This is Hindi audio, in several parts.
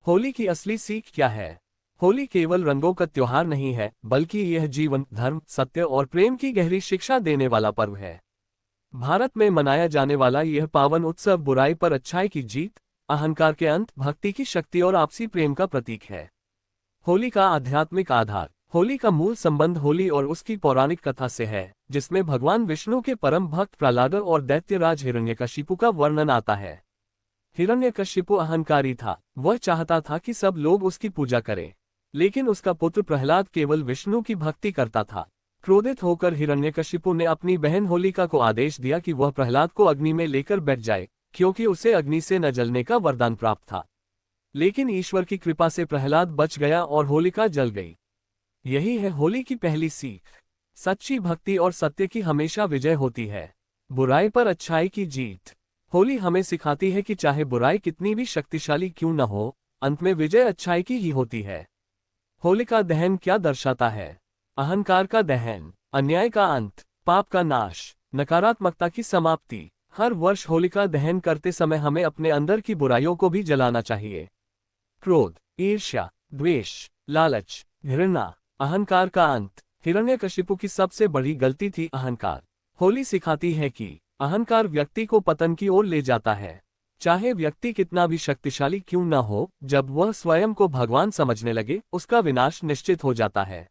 होली की असली सीख क्या है? होली केवल रंगों का त्योहार नहीं है, बल्कि यह जीवन, धर्म, सत्य और प्रेम की गहरी शिक्षा देने वाला पर्व है। भारत में मनाया जाने वाला यह पावन उत्सव बुराई पर अच्छाई की जीत, अहंकार के अंत, भक्ति की शक्ति और आपसी प्रेम का प्रतीक है। होली का आध्यात्मिक आधार। होली का मूल संबंध होली और उसकी पौराणिक कथा से है, जिसमें भगवान विष्णु के परम भक्त प्रहलाद और दैत्यराज हिरण्यकशिपु का वर्णन आता है। हिरण्यकशिपु अहंकारी था, वह चाहता था कि सब लोग उसकी पूजा करें। लेकिन उसका पुत्र प्रहलाद केवल विष्णु की भक्ति करता था। क्रोधित होकर हिरण्यकशिपु ने अपनी बहन होलिका को आदेश दिया कि वह प्रहलाद को अग्नि में लेकर बैठ जाए, क्योंकि उसे अग्नि से न जलने का वरदान प्राप्त था। लेकिन ईश्वर की कृपा से प्रहलाद बच गया और होलिका जल गई। यही है होली की पहली सीख। सच्ची भक्ति और सत्य की हमेशा विजय होती है। बुराई पर अच्छाई की जीत। होली हमें सिखाती है कि चाहे बुराई कितनी भी शक्तिशाली क्यों न हो, अंत में विजय अच्छाई की ही होती है। होलिका दहन क्या दर्शाता है? अहंकार का दहन, अन्याय का अंत, पाप का नाश, नकारात्मकता की समाप्ति। हर वर्ष होलिका दहन करते समय हमें अपने अंदर की बुराइयों को भी जलाना चाहिए। क्रोध, ईर्ष्या, द्वेष, लालच, घृणा, अहंकार का अंत। हिरण्यकशिपु की सबसे बड़ी गलती थी अहंकार। होली सिखाती है कि अहंकार व्यक्ति को पतन की ओर ले जाता है। चाहे व्यक्ति कितना भी शक्तिशाली क्यों न हो, जब वह स्वयं को भगवान समझने लगे, उसका विनाश निश्चित हो जाता है।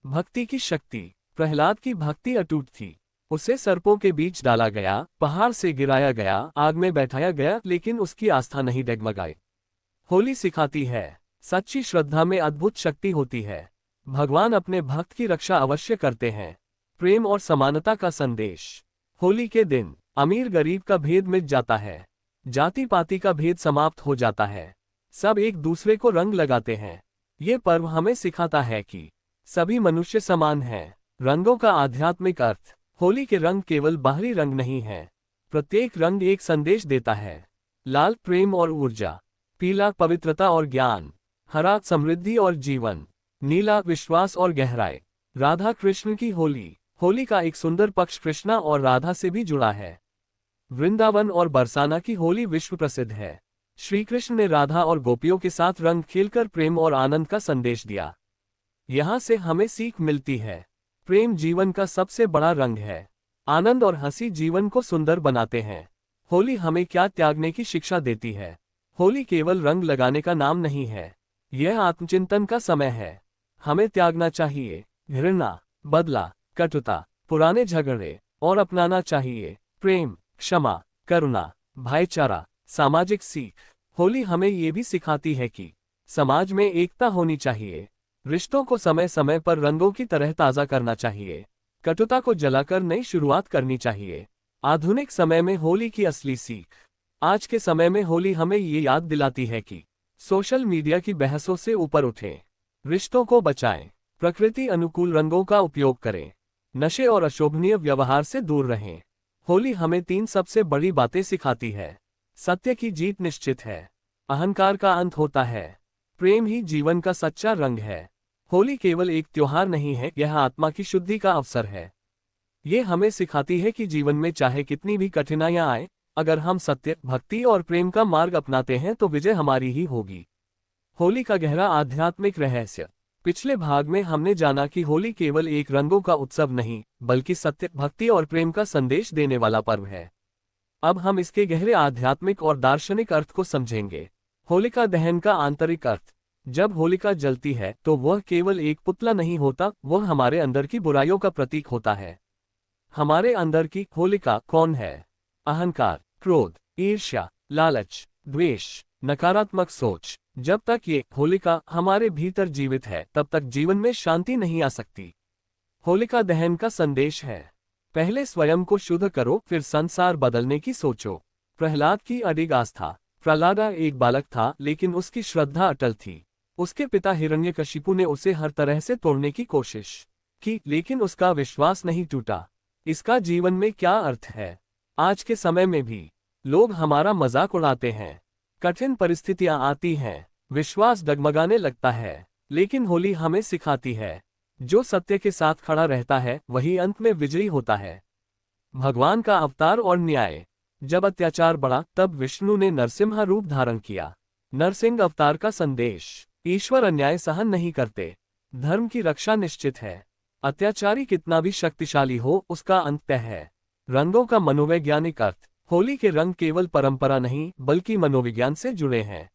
भक्ति की शक्ति। प्रहलाद की भक्ति अटूट थी। उसे सर्पों के बीच डाला गया, पहाड़ से गिराया गया, आग में बैठाया गया, लेकिन उसकी आस्था नहीं डगमगाई। होली सिखाती है, सच्ची श्रद्धा में अद्भुत शक्ति होती है। भगवान अपने भक्त की रक्षा अवश्य करते हैं। प्रेम और समानता का संदेश। होली के दिन अमीर गरीब का भेद मिट जाता है। जाति पाति का भेद समाप्त हो जाता है। सब एक दूसरे को रंग लगाते हैं। ये पर्व हमें सिखाता है कि सभी मनुष्य समान हैं। रंगों का आध्यात्मिक अर्थ। होली के रंग केवल बाहरी रंग नहीं है। प्रत्येक रंग एक संदेश देता है। लाल प्रेम और ऊर्जा, पीला पवित्रता और ज्ञान, हरा समृद्धि और जीवन, नीला विश्वास और गहराई। राधा कृष्ण की होली। होली का एक सुंदर पक्ष कृष्णा और राधा से भी जुड़ा है। वृंदावन और बरसाना की होली विश्व प्रसिद्ध है। श्री कृष्ण ने राधा और गोपियों के साथ रंग खेलकर प्रेम और आनंद का संदेश दिया। यहाँ से हमें सीख मिलती है, प्रेम जीवन का सबसे बड़ा रंग है। आनंद और हंसी जीवन को सुंदर बनाते हैं। होली हमें क्या त्यागने की शिक्षा देती है? होली केवल रंग लगाने का नाम नहीं है, यह आत्मचिंतन का समय है। हमें त्यागना चाहिए घृणा, बदला, कटुता, पुराने झगड़े और अपनाना चाहिए प्रेम, क्षमा, करुणा, भाईचारा। सामाजिक सीख। होली हमें ये भी सिखाती है कि समाज में एकता होनी चाहिए। रिश्तों को समय समय पर रंगों की तरह ताज़ा करना चाहिए। कटुता को जलाकर नई शुरुआत करनी चाहिए। आधुनिक समय में होली की असली सीख। आज के समय में होली हमें ये याद दिलाती है कि सोशल मीडिया की बहसों से ऊपर उठें, रिश्तों को बचाएं, प्रकृति अनुकूल रंगों का उपयोग करें, नशे और अशोभनीय व्यवहार से दूर रहें। होली हमें 3 सबसे बड़ी बातें सिखाती है। सत्य की जीत निश्चित है, अहंकार का अंत होता है, प्रेम ही जीवन का सच्चा रंग है। होली केवल एक त्योहार नहीं है, यह आत्मा की शुद्धि का अवसर है। ये हमें सिखाती है कि जीवन में चाहे कितनी भी कठिनाइयां आए, अगर हम सत्य, भक्ति और प्रेम का मार्ग अपनाते हैं तो विजय हमारी ही होगी। होली का गहरा आध्यात्मिक रहस्य। पिछले भाग में हमने जाना कि होली केवल एक रंगों का उत्सव नहीं, बल्कि सत्य, भक्ति और प्रेम का संदेश देने वाला पर्व है। अब हम इसके गहरे आध्यात्मिक और दार्शनिक अर्थ को समझेंगे। होलिका दहन का आंतरिक अर्थ। जब होलिका जलती है तो वह केवल एक पुतला नहीं होता, वह हमारे अंदर की बुराइयों का प्रतीक होता है। हमारे अंदर की होलिका कौन है? अहंकार, क्रोध, ईर्ष्या, लालच, द्वेष, नकारात्मक सोच। जब तक ये होलिका हमारे भीतर जीवित है, तब तक जीवन में शांति नहीं आ सकती। होलिका दहन का संदेश है, पहले स्वयं को शुद्ध करो, फिर संसार बदलने की सोचो। प्रहलाद की अडिग आस्था। प्रहलाद एक बालक था, लेकिन उसकी श्रद्धा अटल थी। उसके पिता हिरण्यकशिपु ने उसे हर तरह से तोड़ने की कोशिश की, लेकिन उसका विश्वास नहीं टूटा। इसका जीवन में क्या अर्थ है? आज के समय में भी लोग हमारा मजाक उड़ाते हैं, कठिन परिस्थितियां आती हैं, विश्वास डगमगाने लगता है, लेकिन होली हमें सिखाती है, जो सत्य के साथ खड़ा रहता है वही अंत में विजयी होता है। भगवान का अवतार और न्याय। जब अत्याचार बढ़ा, तब विष्णु ने नरसिम्हा रूप धारण किया। नरसिंह अवतार का संदेश। ईश्वर अन्याय सहन नहीं करते। धर्म की रक्षा निश्चित है। अत्याचारी कितना भी शक्तिशाली हो, उसका अंत तय है। रंगों का मनोवैज्ञानिक अर्थ। होली के रंग केवल परंपरा नहीं बल्कि मनोविज्ञान से जुड़े हैं।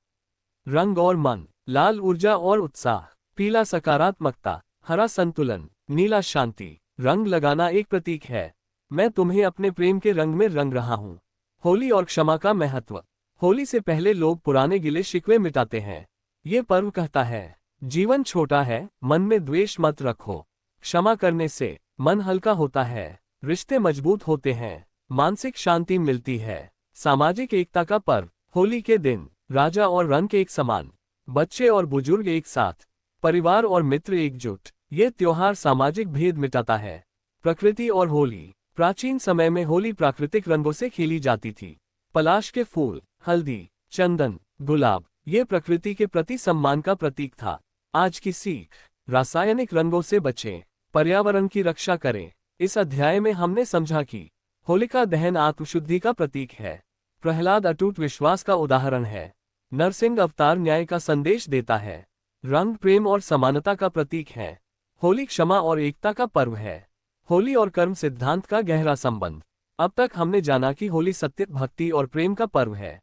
रंग और मन। लाल ऊर्जा और उत्साह, पीला सकारात्मकता, हरा संतुलन, नीला शांति। रंग लगाना एक प्रतीक है। मैं तुम्हें अपने प्रेम के रंग में रंग रहा हूँ। होली और क्षमा का महत्व। होली से पहले लोग पुराने गिले शिकवे मिटाते हैं। ये पर्व कहता है, जीवन छोटा है, मन में द्वेष मत रखो। क्षमा करने से मन हल्का होता है, रिश्ते मजबूत होते हैं, मानसिक शांति मिलती है। सामाजिक एकता का पर्व। होली के दिन राजा और रंक एक समान, बच्चे और बुजुर्ग एक साथ, परिवार और मित्र एकजुट। ये त्योहार सामाजिक भेद मिटाता है। प्रकृति और होली। प्राचीन समय में होली प्राकृतिक रंगों से खेली जाती थी। पलाश के फूल, हल्दी, चंदन, गुलाब, ये प्रकृति के प्रति सम्मान का प्रतीक था। आज की सीख। रासायनिक रंगों से बचें, पर्यावरण की रक्षा करें। इस अध्याय में हमने समझा कि होलिका दहन आत्मशुद्धि का प्रतीक है। प्रहलाद अटूट विश्वास का उदाहरण है। नरसिंह अवतार न्याय का संदेश देता है। रंग प्रेम और समानता का प्रतीक है। होली क्षमा और एकता का पर्व है। होली और कर्म सिद्धांत का गहरा संबंध। अब तक हमने जाना कि होली सत्य, भक्ति और प्रेम का पर्व है।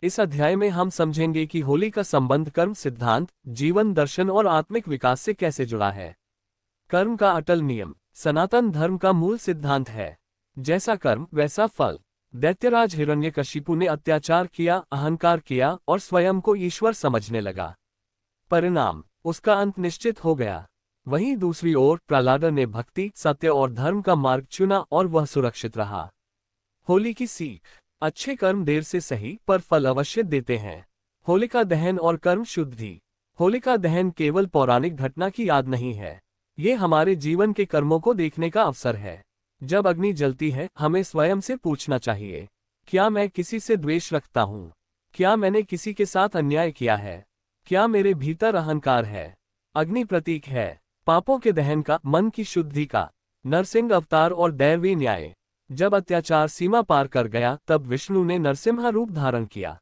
इस अध्याय में हम समझेंगे कि होली का संबंध कर्म सिद्धांत, जीवन दर्शन और आत्मिक विकास से कैसे जुड़ा है। कर्म का अटल नियम। सनातन धर्म का मूल सिद्धांत है, जैसा कर्म वैसा फल। दैत्यराज हिरण्यकशिपु ने अत्याचार किया, अहंकार किया और स्वयं को ईश्वर समझने लगा। परिणाम, उसका अंत निश्चित हो गया। वहीं दूसरी ओर प्रहलाद ने भक्ति, सत्य और धर्म का मार्ग चुना और वह सुरक्षित रहा। होली की सीख। अच्छे कर्म देर से सही पर फल अवश्य देते हैं। होलिका दहन और कर्म शुद्धि। होलिका दहन केवल पौराणिक घटना की याद नहीं है, ये हमारे जीवन के कर्मों को देखने का अवसर है। जब अग्नि जलती है, हमें स्वयं से पूछना चाहिए, क्या मैं किसी से द्वेष रखता हूँ? क्या मैंने किसी के साथ अन्याय किया है? क्या मेरे भीतर अहंकार है? अग्नि प्रतीक है पापों के दहन का, मन की शुद्धि का। नरसिंह अवतार और दैवी न्याय। जब अत्याचार सीमा पार कर गया, तब विष्णु ने नरसिम्हा रूप धारण किया।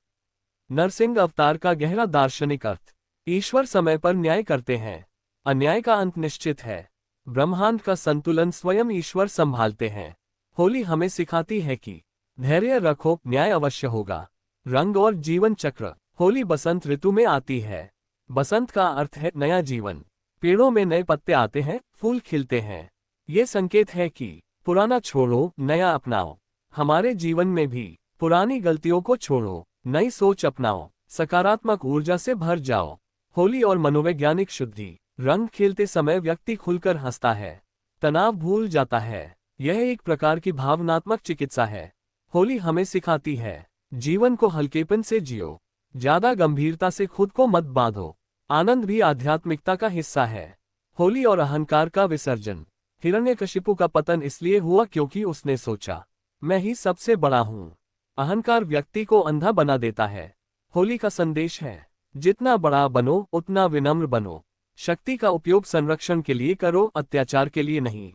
नरसिंह अवतार का गहरा दार्शनिक अर्थ। ईश्वर समय पर न्याय करते हैं। अन्याय का अंत निश्चित है। ब्रह्मांड का संतुलन स्वयं ईश्वर संभालते हैं। होली हमें सिखाती है कि धैर्य रखो, न्याय अवश्य होगा। रंग और जीवन चक्र। होली बसंत ऋतु में आती है। बसंत का अर्थ है नया जीवन। पेड़ों में नए पत्ते आते हैं, फूल खिलते हैं। ये संकेत है कि पुराना छोड़ो, नया अपनाओ। हमारे जीवन में भी पुरानी गलतियों को छोड़ो, नई सोच अपनाओ, सकारात्मक ऊर्जा से भर जाओ। होली और मनोवैज्ञानिक शुद्धि। रंग खेलते समय व्यक्ति खुलकर हंसता है, तनाव भूल जाता है। यह एक प्रकार की भावनात्मक चिकित्सा है। होली हमें सिखाती है, जीवन को हल्केपन से जियो, ज्यादा गंभीरता से खुद को मत बांधो। आनंद भी आध्यात्मिकता का हिस्सा है। होली और अहंकार का विसर्जन। हिरण्यकशिपु का पतन इसलिए हुआ क्योंकि उसने सोचा, मैं ही सबसे बड़ा हूँ। अहंकार व्यक्ति को अंधा बना देता है। होली का संदेश है, जितना बड़ा बनो उतना विनम्र बनो। शक्ति का उपयोग संरक्षण के लिए करो, अत्याचार के लिए नहीं।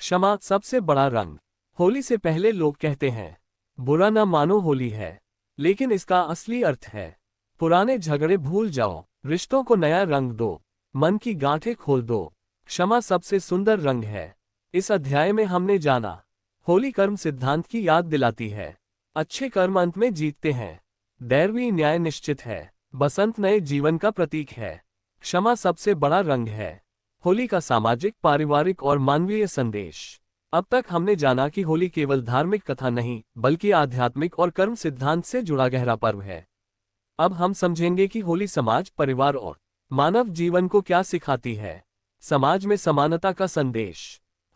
क्षमा सबसे बड़ा रंग। होली से पहले लोग कहते हैं, बुरा न मानो होली है, लेकिन इसका असली अर्थ है, पुराने झगड़े भूल जाओ, रिश्तों को नया रंग दो, मन की गांठें खोल दो। क्षमा सबसे सुंदर रंग है। इस अध्याय में हमने जाना, होली कर्म सिद्धांत की याद दिलाती है। अच्छे कर्म अंत में जीतते हैं। दैवी न्याय निश्चित है। बसंत नए जीवन का प्रतीक है। क्षमा सबसे बड़ा रंग है। होली का सामाजिक, पारिवारिक और मानवीय संदेश। अब तक हमने जाना कि होली केवल धार्मिक कथा नहीं बल्कि आध्यात्मिक और कर्म सिद्धांत से जुड़ा गहरा पर्व है। अब हम समझेंगे कि होली समाज, परिवार और मानव जीवन को क्या सिखाती है। समाज में समानता का संदेश।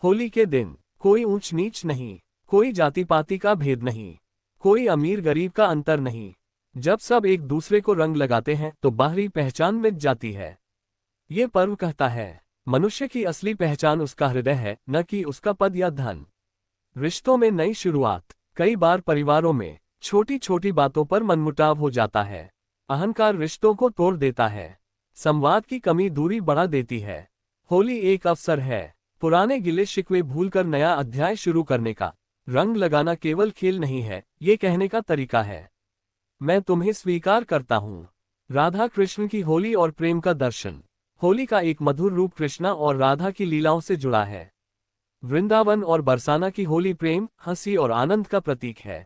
होली के दिन कोई ऊंच नीच नहीं, कोई जाति पाति का भेद नहीं, कोई अमीर गरीब का अंतर नहीं। जब सब एक दूसरे को रंग लगाते हैं तो बाहरी पहचान मिट जाती है। ये पर्व कहता है, मनुष्य की असली पहचान उसका हृदय है, न कि उसका पद या धन। रिश्तों में नई शुरुआत। कई बार परिवारों में छोटी छोटी बातों पर मनमुटाव हो जाता है। अहंकार रिश्तों को तोड़ देता है। संवाद की कमी दूरी बढ़ा देती है। होली एक अवसर है पुराने गिले शिकवे भूलकर नया अध्याय शुरू करने का। रंग लगाना केवल खेल नहीं है, ये कहने का तरीका है, मैं तुम्हें स्वीकार करता हूँ। राधा कृष्ण की होली और प्रेम का दर्शन। होली का एक मधुर रूप कृष्णा और राधा की लीलाओं से जुड़ा है। वृंदावन और बरसाना की होली प्रेम, हंसी और आनंद का प्रतीक है।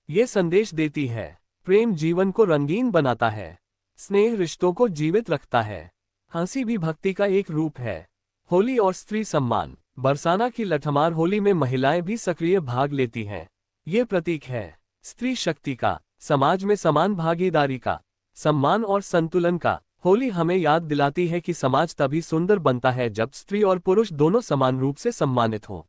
ये संदेश देती है, प्रेम जीवन को रंगीन बनाता है, स्नेह रिश्तों को जीवित रखता है, हंसी भी भक्ति का एक रूप है। होली और स्त्री सम्मान। बरसाना की लठमार होली में महिलाएं भी सक्रिय भाग लेती हैं। ये प्रतीक है स्त्री शक्ति का, समाज में समान भागीदारी का, सम्मान और संतुलन का। होली हमें याद दिलाती है कि समाज तभी सुंदर बनता है जब स्त्री और पुरुष दोनों समान रूप से सम्मानित हों।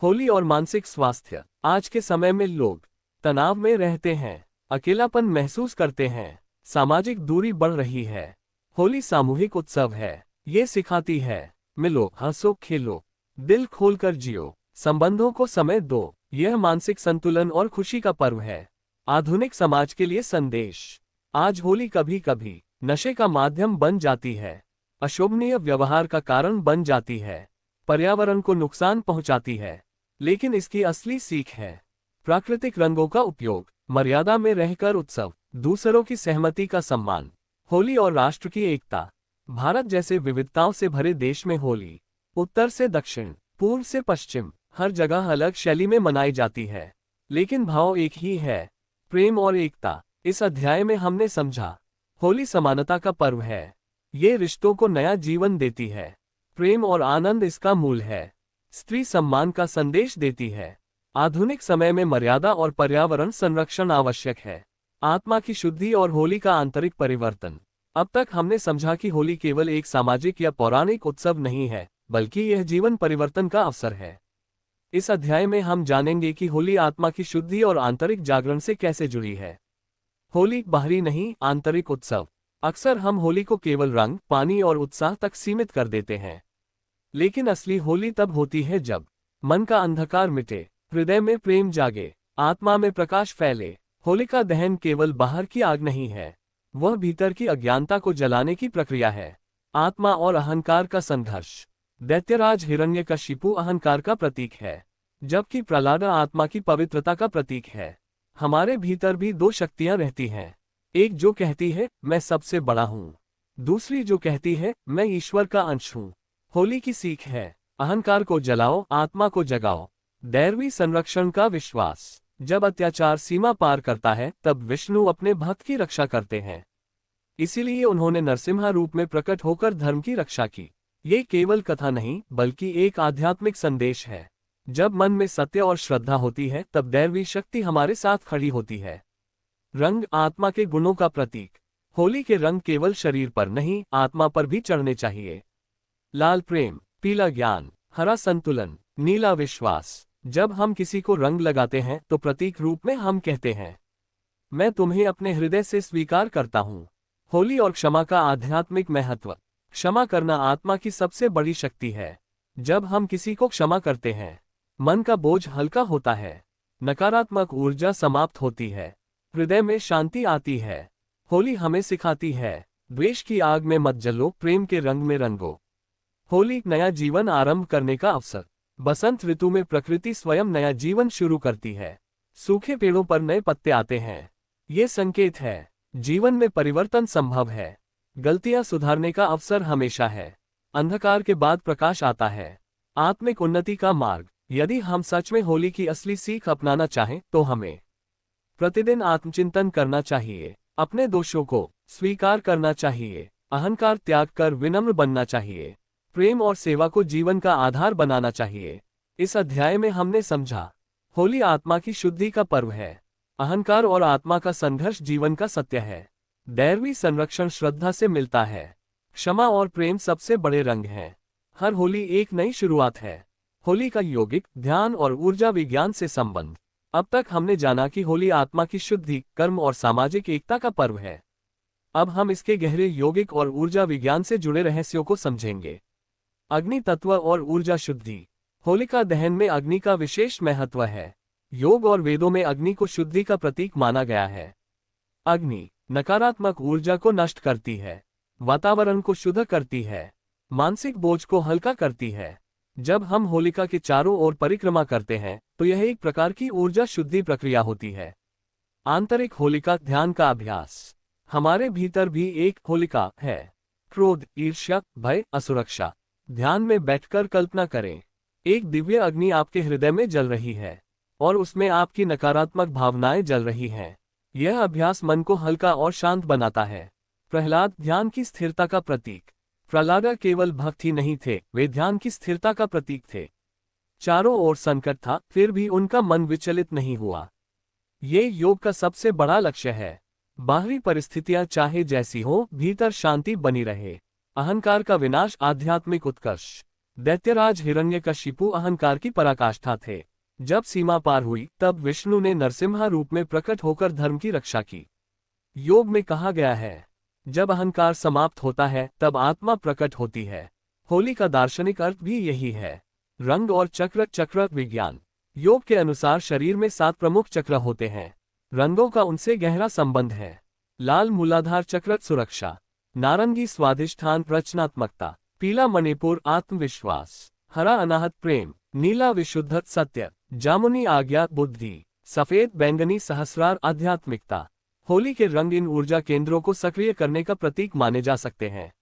होली और मानसिक स्वास्थ्य। आज के समय में लोग तनाव में रहते हैं, अकेलापन महसूस करते हैं, सामाजिक दूरी बढ़ रही है। होली सामूहिक उत्सव है। ये सिखाती है, मिलो, हंसो, खेलो, दिल खोलकर जियो, संबंधों को समय दो। यह मानसिक संतुलन और खुशी का पर्व है। आधुनिक समाज के लिए संदेश। आज होली कभी कभी नशे का माध्यम बन जाती है, अशोभनीय व्यवहार का कारण बन जाती है, पर्यावरण को नुकसान पहुंचाती है। लेकिन इसकी असली सीख है प्राकृतिक रंगों का उपयोग, मर्यादा में रहकर उत्सव, दूसरों की सहमति का सम्मान। होली और राष्ट्र की एकता। भारत जैसे विविधताओं से भरे देश में होली उत्तर से दक्षिण, पूर्व से पश्चिम, हर जगह अलग शैली में मनाई जाती है, लेकिन भाव एक ही है, प्रेम और एकता। इस अध्याय में हमने समझा, होली समानता का पर्व है। ये रिश्तों को नया जीवन देती है, प्रेम और आनंद इसका मूल है। स्त्री सम्मान का संदेश देती है। आधुनिक समय में मर्यादा और पर्यावरण संरक्षण आवश्यक है। आत्मा की शुद्धि और होली का आंतरिक परिवर्तन। अब तक हमने समझा कि होली केवल एक सामाजिक या पौराणिक उत्सव नहीं है, बल्कि यह जीवन परिवर्तन का अवसर है। इस अध्याय में हम जानेंगे कि होली आत्मा की शुद्धि और आंतरिक जागरण से कैसे जुड़ी है। होली बाहरी नहीं, आंतरिक उत्सव। अक्सर हम होली को केवल रंग, पानी और उत्साह तक सीमित कर देते हैं, लेकिन असली होली तब होती है जब मन का अंधकार मिटे, हृदय में प्रेम जागे, आत्मा में प्रकाश फैले। होलिका दहन केवल बाहर की आग नहीं है, वह भीतर की अज्ञानता को जलाने की प्रक्रिया है। आत्मा और अहंकार का संघर्ष। दैत्यराज हिरण्यकशिपु अहंकार का प्रतीक है, जबकि प्रहलाद आत्मा की पवित्रता का प्रतीक है। हमारे भीतर भी दो शक्तियां रहती हैं, एक जो कहती है मैं सबसे बड़ा हूँ, दूसरी जो कहती है मैं ईश्वर का अंश हूँ। होली की सीख है, अहंकार को जलाओ, आत्मा को जगाओ। दैवी संरक्षण का विश्वास। जब अत्याचार सीमा पार करता है तब विष्णु अपने भक्त की रक्षा करते हैं, इसीलिए उन्होंने नरसिम्हा रूप में प्रकट होकर धर्म की रक्षा की। ये केवल कथा नहीं, बल्कि एक आध्यात्मिक संदेश है। जब मन में सत्य और श्रद्धा होती है तब दैवी शक्ति हमारे साथ खड़ी होती है। रंग आत्मा के गुणों का प्रतीक। होली के रंग केवल शरीर पर नहीं, आत्मा पर भी चढ़ने चाहिए। लाल प्रेम, पीला ज्ञान, हरा संतुलन, नीला विश्वास। जब हम किसी को रंग लगाते हैं तो प्रतीक रूप में हम कहते हैं, मैं तुम्हें अपने हृदय से स्वीकार करता हूँ। होली और क्षमा का आध्यात्मिक महत्व। क्षमा करना आत्मा की सबसे बड़ी शक्ति है। जब हम किसी को क्षमा करते हैं, मन का बोझ हल्का होता है, नकारात्मक ऊर्जा समाप्त होती है, हृदय में शांति आती है। होली हमें सिखाती है, द्वेष की आग में मत जलो, प्रेम के रंग में रंगो। होली नया जीवन आरंभ करने का अवसर। बसंत ऋतु में प्रकृति स्वयं नया जीवन शुरू करती है, सूखे पेड़ों पर नए पत्ते आते हैं। ये संकेत है, जीवन में परिवर्तन संभव है। गलतियां सुधारने का अवसर हमेशा है। अंधकार के बाद प्रकाश आता है। आत्मिक उन्नति का मार्ग। यदि हम सच में होली की असली सीख अपनाना चाहें तो हमें प्रतिदिन आत्मचिंतन करना चाहिए, अपने दोषों को स्वीकार करना चाहिए, अहंकार त्याग कर विनम्र बनना चाहिए, प्रेम और सेवा को जीवन का आधार बनाना चाहिए। इस अध्याय में हमने समझा, होली आत्मा की शुद्धि का पर्व है। अहंकार और आत्मा का संघर्ष जीवन का सत्य है। दैवी संरक्षण श्रद्धा से मिलता है। क्षमा और प्रेम सबसे बड़े रंग हैं। हर होली एक नई शुरुआत है। होली का योगिक, ध्यान और ऊर्जा विज्ञान से संबंध। अब तक हमने जाना कि होली आत्मा की शुद्धि, कर्म और सामाजिक एकता का पर्व है। अब हम इसके गहरे योगिक और ऊर्जा विज्ञान से जुड़े रहस्यों को समझेंगे। अग्नि तत्व और ऊर्जा शुद्धि। होलिका दहन में अग्नि का विशेष महत्व है। योग और वेदों में अग्नि को शुद्धि का प्रतीक माना गया है। अग्नि नकारात्मक ऊर्जा को नष्ट करती है, वातावरण को शुद्ध करती है, मानसिक बोझ को हल्का करती है। जब हम होलिका के चारों ओर परिक्रमा करते हैं तो यह एक प्रकार की ऊर्जा शुद्धि प्रक्रिया होती है। आंतरिक होलिका ध्यान का अभ्यास। हमारे भीतर भी एक होलिका है। क्रोध, ईर्ष्या, भय, असुरक्षा। ध्यान में बैठकर कल्पना करें, एक दिव्य अग्नि आपके हृदय में जल रही है और उसमें आपकी नकारात्मक भावनाएं जल रही हैं। यह अभ्यास मन को हल्का और शांत बनाता है। प्रहलाद ध्यान की स्थिरता का प्रतीक। प्रहलाद केवल भक्त ही नहीं थे, वे ध्यान की स्थिरता का प्रतीक थे। चारों ओर संकट था, फिर भी उनका मन विचलित नहीं हुआ। ये योग का सबसे बड़ा लक्ष्य है। बाहरी परिस्थितियां चाहे जैसी हो, भीतर शांति बनी रहे। अहंकार का विनाश, आध्यात्मिक उत्कर्ष। दैत्यराज हिरण्यकशिपु अहंकार की पराकाष्ठा थे। जब सीमा पार हुई, तब विष्णु ने नरसिम्हा रूप में प्रकट होकर धर्म की रक्षा की। योग में कहा गया है, जब अहंकार समाप्त होता है तब आत्मा प्रकट होती है। होली का दार्शनिक अर्थ भी यही है। रंग और चक्र। चक्र विज्ञान। योग के अनुसार शरीर में 7 प्रमुख चक्र होते हैं। रंगों का उनसे गहरा संबंध है। लाल मूलाधार चक्र सुरक्षा, नारंगी स्वाधिष्ठान रचनात्मकता, पीला मणिपुर आत्मविश्वास, हरा अनाहत प्रेम, नीला विशुद्ध सत्य, जामुनी आज्ञा बुद्धि, सफेद बैंगनी सहस्रार आध्यात्मिकता। होली के रंग इन ऊर्जा केंद्रों को सक्रिय करने का प्रतीक माने जा सकते हैं।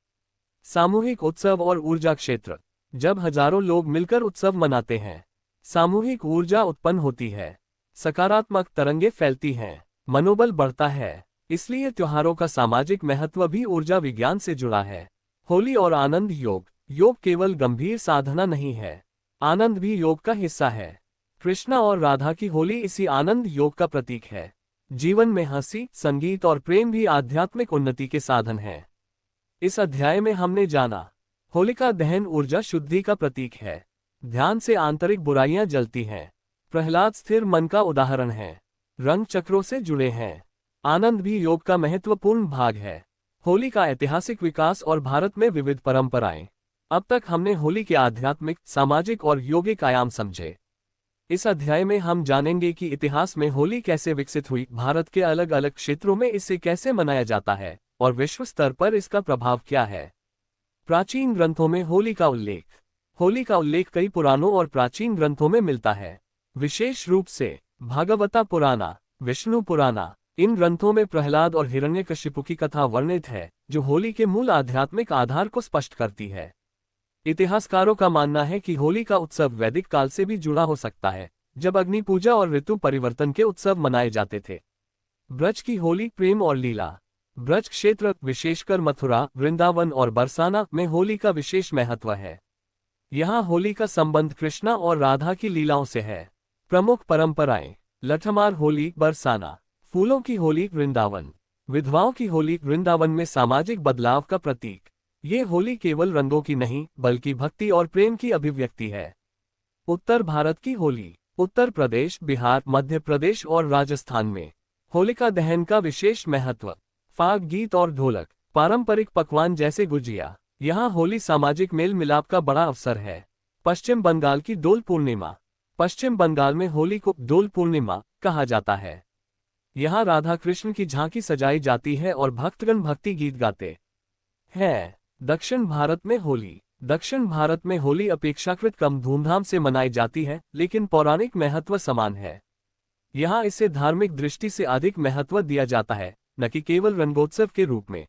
सामूहिक उत्सव और ऊर्जा क्षेत्र। जब हजारों लोग मिलकर उत्सव मनाते हैं, सामूहिक ऊर्जा उत्पन्न होती है। सकारात्मक तरंगे फैलती हैं, मनोबल बढ़ता है। इसलिए त्योहारों का सामाजिक महत्व भी ऊर्जा विज्ञान से जुड़ा है। होली और आनंद योग। योग केवल गंभीर साधना नहीं है, आनंद भी योग का हिस्सा है। कृष्णा और राधा की होली इसी आनंद योग का प्रतीक है। जीवन में हंसी, संगीत और प्रेम भी आध्यात्मिक उन्नति के साधन हैं। इस अध्याय में हमने जाना, होलिका दहन ऊर्जा शुद्धि का प्रतीक है। ध्यान से आंतरिक बुराइयां जलती हैं। प्रहलाद स्थिर मन का उदाहरण है। रंग चक्रों से जुड़े हैं। आनंद भी योग का महत्वपूर्ण भाग है। होली का ऐतिहासिक विकास और भारत में विविध परंपराएं। अब तक हमने होली के आध्यात्मिक, सामाजिक और यौगिक आयाम समझे। इस अध्याय में हम जानेंगे कि इतिहास में होली कैसे विकसित हुई, भारत के अलग अलग क्षेत्रों में इसे कैसे मनाया जाता है और विश्व स्तर पर इसका प्रभाव क्या है। प्राचीन ग्रंथों में होली का उल्लेख। होली का उल्लेख कई पुराणों और प्राचीन ग्रंथों में मिलता है, विशेष रूप से भागवता पुराना, विष्णु पुराना। इन ग्रंथों में प्रहलाद और हिरण्यकशिपु की कथा वर्णित है, जो होली के मूल आध्यात्मिक आधार को स्पष्ट करती है। इतिहासकारों का मानना है कि होली का उत्सव वैदिक काल से भी जुड़ा हो सकता है, जब अग्नि पूजा और ऋतु परिवर्तन के उत्सव मनाए जाते थे। ब्रज की होली, प्रेम और लीला। ब्रज क्षेत्र, विशेषकर मथुरा, वृंदावन और बरसाना में होली का विशेष महत्व है। यहाँ होली का संबंध कृष्णा और राधा की लीलाओं से है। प्रमुख परंपराएं। लठमार होली, बरसाना। फूलों की होली, वृंदावन। विधवाओं की होली, वृंदावन में सामाजिक बदलाव का प्रतीक। ये होली केवल रंगों की नहीं, बल्कि भक्ति और प्रेम की अभिव्यक्ति है। उत्तर भारत की होली। उत्तर प्रदेश, बिहार, मध्य प्रदेश और राजस्थान में होलिका दहन का विशेष महत्व। फाग, गीत और ढोलक, पारंपरिक पकवान जैसे गुजिया। यहाँ होली सामाजिक मेल मिलाप का बड़ा अवसर है। पश्चिम बंगाल की डोल पूर्णिमा। पश्चिम बंगाल में होली को डोल पूर्णिमा कहा जाता है। यहाँ राधा कृष्ण की झांकी सजाई जाती है और भक्तगण भक्ति गीत गाते हैं। दक्षिण भारत में होली। दक्षिण भारत में होली अपेक्षाकृत कम धूमधाम से मनाई जाती है, लेकिन पौराणिक महत्व समान है। यहाँ इसे धार्मिक दृष्टि से अधिक महत्व दिया जाता है, न कि केवल रंगोत्सव के रूप में।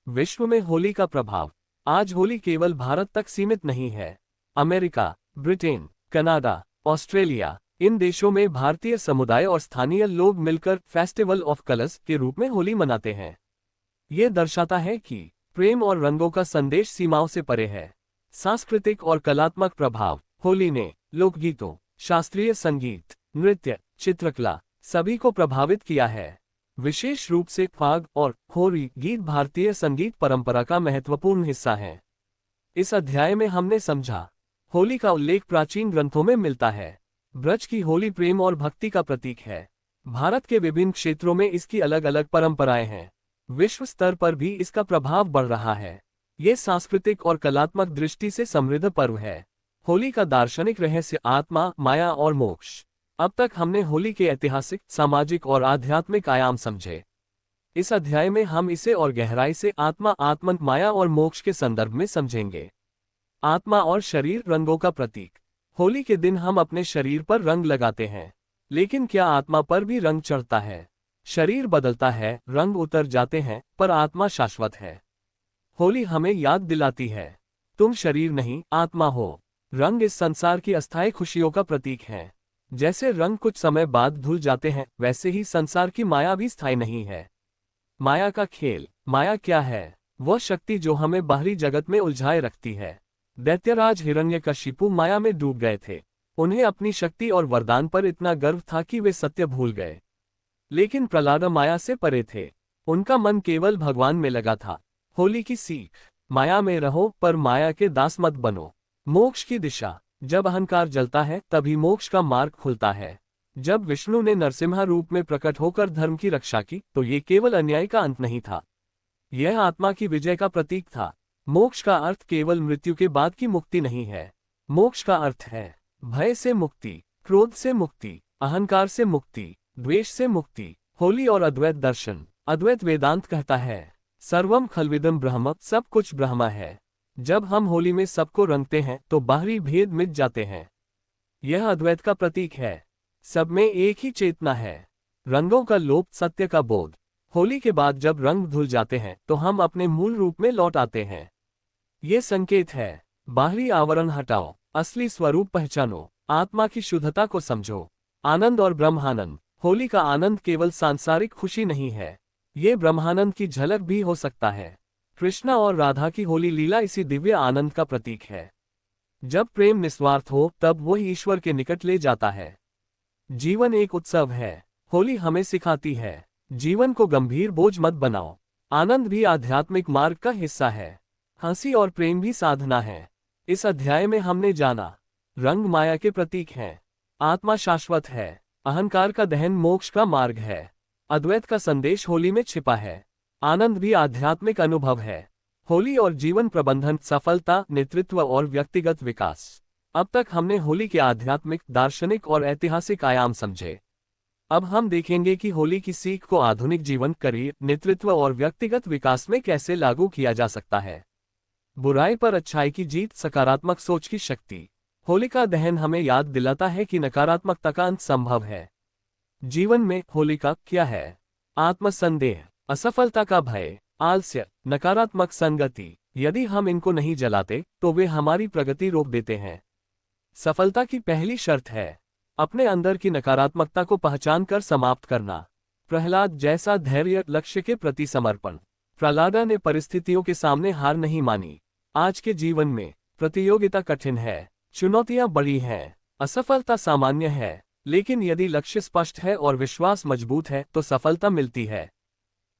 विश्व में होली का प्रभाव। आज होली केवल भारत तक सीमित नहीं है। अमेरिका, ब्रिटेन, कनाडा, ऑस्ट्रेलिया, इन देशों में भारतीय समुदाय और स्थानीय लोग मिलकर फेस्टिवल ऑफ कलर्स के रूप में होली मनाते हैं। ये दर्शाता है कि प्रेम और रंगों का संदेश सीमाओं से परे है। सांस्कृतिक और कलात्मक प्रभाव। होली ने लोकगीतों, शास्त्रीय संगीत, नृत्य, चित्रकला सभी को प्रभावित किया है। विशेष रूप से फाग और होली गीत भारतीय संगीत परंपरा का महत्वपूर्ण हिस्सा हैं। इस अध्याय में हमने समझा, होली का उल्लेख प्राचीन ग्रंथों में मिलता है। ब्रज की होली प्रेम और भक्ति का प्रतीक है। भारत के विभिन्न क्षेत्रों में इसकी अलग अलग परंपराएं हैं। विश्व स्तर पर भी इसका प्रभाव बढ़ रहा है। ये सांस्कृतिक और कलात्मक दृष्टि से समृद्ध पर्व है। होली का दार्शनिक रहस्य आत्मा, माया और मोक्ष। अब तक हमने होली के ऐतिहासिक, सामाजिक और आध्यात्मिक आयाम समझे। इस अध्याय में हम इसे और गहराई से आत्मा, आत्मन, माया और मोक्ष के संदर्भ में समझेंगे। आत्मा और शरीर, रंगों का प्रतीक। होली के दिन हम अपने शरीर पर रंग लगाते हैं, लेकिन क्या आत्मा पर भी रंग चढ़ता है? शरीर बदलता है, रंग उतर जाते हैं, पर आत्मा शाश्वत है। होली हमें याद दिलाती है, तुम शरीर नहीं, आत्मा हो। रंग इस संसार की अस्थायी खुशियों का प्रतीक है। जैसे रंग कुछ समय बाद धुल जाते हैं, वैसे ही संसार की माया भी स्थायी नहीं है। माया का खेल। माया क्या है? वह शक्ति जो हमें बाहरी जगत में उलझाए रखती है। दैत्यराज हिरण्यकशिपु माया में डूब गए थे। उन्हें अपनी शक्ति और वरदान पर इतना गर्व था कि वे सत्य भूल गए। लेकिन प्रहलाद माया से परे थे। उनका मन केवल भगवान में लगा था। होली की सीख। माया में रहो, पर माया के दास मत बनो। मोक्ष की दिशा। जब अहंकार जलता है, तभी मोक्ष का मार्ग खुलता है। जब विष्णु ने नरसिम्हा रूप में प्रकट होकर धर्म की रक्षा की, तो ये केवल अन्याय का अंत नहीं था। यह आत्मा की विजय का प्रतीक था। मोक्ष का अर्थ केवल मृत्यु के बाद की मुक्ति नहीं है। मोक्ष का अर्थ है भय से मुक्ति, क्रोध से मुक्ति, अहंकार से मुक्ति, द्वेष से मुक्ति। होली और अद्वैत दर्शन। अद्वैत वेदांत कहता है, सर्वम खल्विदम ब्रह्म, सब कुछ ब्रह्म है। जब हम होली में सबको रंगते हैं, तो बाहरी भेद मिट जाते हैं। यह अद्वैत का प्रतीक है। सब में एक ही चेतना है। रंगों का लोप, सत्य का बोध। होली के बाद जब रंग धुल जाते हैं, तो हम अपने मूल रूप में लौट आते हैं। ये संकेत है, बाहरी आवरण हटाओ, असली स्वरूप पहचानो, आत्मा की शुद्धता को समझो। आनंद और ब्रह्मानंद। होली का आनंद केवल सांसारिक खुशी नहीं है, ये ब्रह्मानंद की झलक भी हो सकता है। कृष्णा और राधा की होली लीला इसी दिव्य आनंद का प्रतीक है। जब प्रेम निस्वार्थ हो, तब वह ईश्वर के निकट ले जाता है। जीवन एक उत्सव है। होली हमें सिखाती है, जीवन को गंभीर बोझ मत बनाओ। आनंद भी आध्यात्मिक मार्ग का हिस्सा है। हंसी और प्रेम भी साधना है। इस अध्याय में हमने जाना, रंग माया के प्रतीक हैं, आत्मा शाश्वत है, अहंकार का दहन मोक्ष का मार्ग है, अद्वैत का संदेश होली में छिपा है, आनंद भी आध्यात्मिक अनुभव है। होली और जीवन प्रबंधन, सफलता, नेतृत्व और व्यक्तिगत विकास। अब तक हमने होली के आध्यात्मिक, दार्शनिक और ऐतिहासिक आयाम समझे। अब हम देखेंगे कि होली की सीख को आधुनिक जीवन, करियर, नेतृत्व और व्यक्तिगत विकास में कैसे लागू किया जा सकता है। बुराई पर अच्छाई की जीत, सकारात्मक सोच की शक्ति। होलिका दहन हमें याद दिलाता है कि नकारात्मकता का अंत संभव है। जीवन में होलिका क्या है? आत्मसंदेह, असफलता का भय, आलस्य, नकारात्मक संगति। यदि हम इनको नहीं जलाते, तो वे हमारी प्रगति रोक देते हैं। सफलता की पहली शर्त है अपने अंदर की नकारात्मकता को पहचान कर समाप्त करना। प्रहलाद जैसा धैर्य, लक्ष्य के प्रति समर्पण। प्रहलाद ने परिस्थितियों के सामने हार नहीं मानी। आज के जीवन में प्रतियोगिता कठिन है, चुनौतियां बड़ी हैं, असफलता सामान्य है, लेकिन यदि लक्ष्य स्पष्ट है और विश्वास मजबूत है, तो सफलता मिलती है।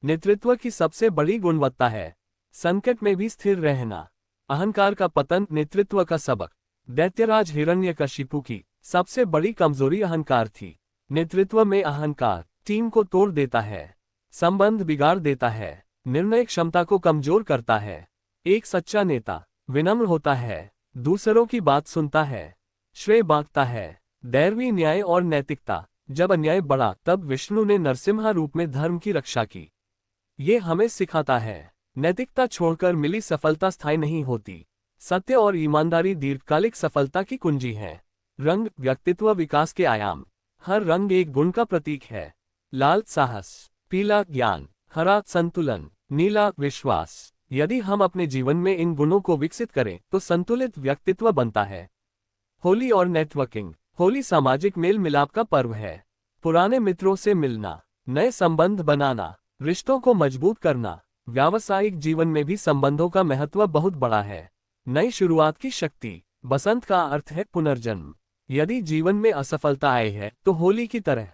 नेतृत्व की सबसे बड़ी गुणवत्ता है संकट में भी स्थिर रहना। अहंकार का पतन, नेतृत्व का सबक। दैत्यराज हिरण्यकशिपु की सबसे बड़ी कमजोरी अहंकार थी। नेतृत्व में अहंकार टीम को तोड़ देता है, संबंध बिगाड़ देता है, निर्णय क्षमता को कमजोर करता है। एक सच्चा नेता विनम्र होता है, दूसरों की बात सुनता है, श्रेय बांटता है। दैवीय न्याय और नैतिकता। जब अन्याय बढ़ा, तब विष्णु ने नरसिम्हा रूप में धर्म की रक्षा की। ये हमें सिखाता है, नैतिकता छोड़कर मिली सफलता स्थायी नहीं होती। सत्य और ईमानदारी दीर्घकालिक सफलता की कुंजी है। रंग, व्यक्तित्व विकास के आयाम। हर रंग एक गुण का प्रतीक है। लाल साहस, पीला ज्ञान, हरा संतुलन, नीला विश्वास। यदि हम अपने जीवन में इन गुणों को विकसित करें, तो संतुलित व्यक्तित्व बनता है। होली और नेटवर्किंग। होली सामाजिक मेल मिलाप का पर्व है। पुराने मित्रों से मिलना, नए संबंध बनाना, रिश्तों को मजबूत करना। व्यावसायिक जीवन में भी संबंधों का महत्व बहुत बड़ा है। नई शुरुआत की शक्ति। बसंत का अर्थ है पुनर्जन्म। यदि जीवन में असफलता आई है, तो होली की तरह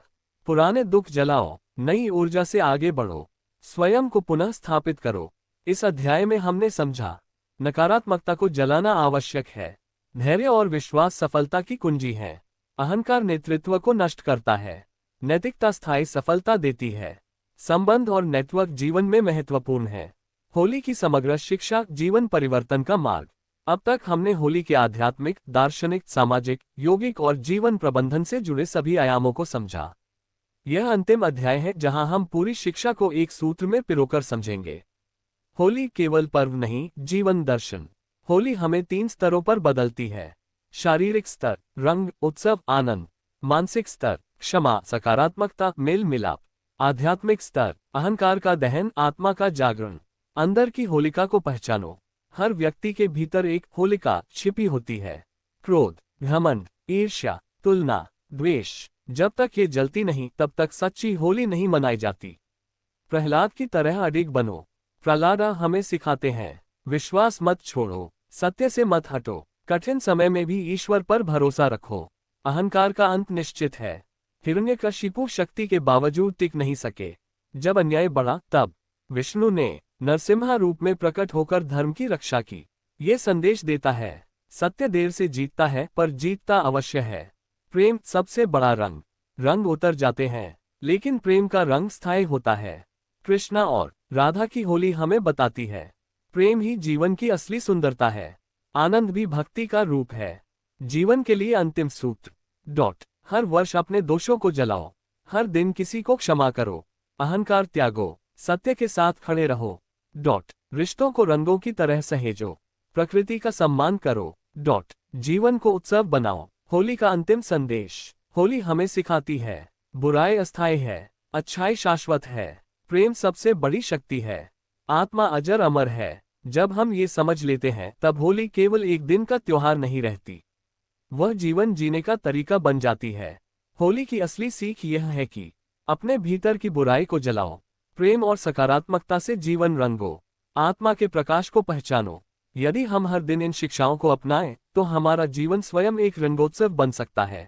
पुराने दुख जलाओ, नई ऊर्जा से आगे बढ़ो, स्वयं को पुनः स्थापित करो। इस अध्याय में हमने समझा, नकारात्मकता को जलाना आवश्यक है, धैर्य और विश्वास सफलता की कुंजी है, अहंकार नेतृत्व को नष्ट करता है, नैतिकता स्थायी सफलता देती है, संबंध और नेटवर्क जीवन में महत्वपूर्ण है। होली की समग्र शिक्षा, जीवन परिवर्तन का मार्ग। अब तक हमने होली के आध्यात्मिक, दार्शनिक, सामाजिक, यौगिक और जीवन प्रबंधन से जुड़े सभी आयामों को समझा। यह अंतिम अध्याय है जहां हम पूरी शिक्षा को एक सूत्र में पिरोकर समझेंगे। होली केवल पर्व नहीं, जीवन दर्शन। होली हमें 3 स्तरों पर बदलती है। शारीरिक स्तर, रंग, उत्सव, आनंद। मानसिक स्तर, क्षमा, सकारात्मकता, मेल मिलाप। आध्यात्मिक स्तर, अहंकार का दहन, आत्मा का जागरण। अंदर की होलिका को पहचानो। हर व्यक्ति के भीतर एक होलिका छिपी होती है। क्रोध, घमंड, ईर्ष्या, तुलना, द्वेष। जब तक ये जलती नहीं तब तक सच्ची होली नहीं मनाई जाती। प्रहलाद की तरह अडिग बनो। प्रहलाद हमें सिखाते हैं, विश्वास मत छोड़ो, सत्य से मत हटो, कठिन समय में भी ईश्वर पर भरोसा रखो। अहंकार का अंत निश्चित है। हिरण्यकशिपु शक्ति के बावजूद टिक नहीं सके। जब अन्याय बढ़ा तब विष्णु ने नरसिम्हा रूप में प्रकट होकर धर्म की रक्षा की। ये संदेश देता है, सत्य देर से जीतता है पर जीतता अवश्य है। प्रेम सबसे बड़ा रंग। रंग उतर जाते हैं लेकिन प्रेम का रंग स्थायी होता है। कृष्णा और राधा की होली हमें बताती है, प्रेम ही जीवन की असली सुंदरता है। आनंद भी भक्ति का रूप है। जीवन के लिए अंतिम सूत्र। हर वर्ष अपने दोषों को जलाओ। हर दिन किसी को क्षमा करो। अहंकार त्यागो, सत्य के साथ खड़े रहो। रिश्तों को रंगों की तरह सहेजो। प्रकृति का सम्मान करो। जीवन को उत्सव बनाओ। होली का अंतिम संदेश। होली हमें सिखाती है, बुराई अस्थायी है, अच्छाई शाश्वत है, प्रेम सबसे बड़ी शक्ति है, आत्मा अजर अमर है। जब हम ये समझ लेते हैं तब होली केवल एक दिन का त्योहार नहीं रहती, वह जीवन जीने का तरीका बन जाती है। होली की असली सीख यह है कि अपने भीतर की बुराई को जलाओ, प्रेम और सकारात्मकता से जीवन रंगो, आत्मा के प्रकाश को पहचानो। यदि हम हर दिन इन शिक्षाओं को अपनाएं तो हमारा जीवन स्वयं एक रंगोत्सव बन सकता है।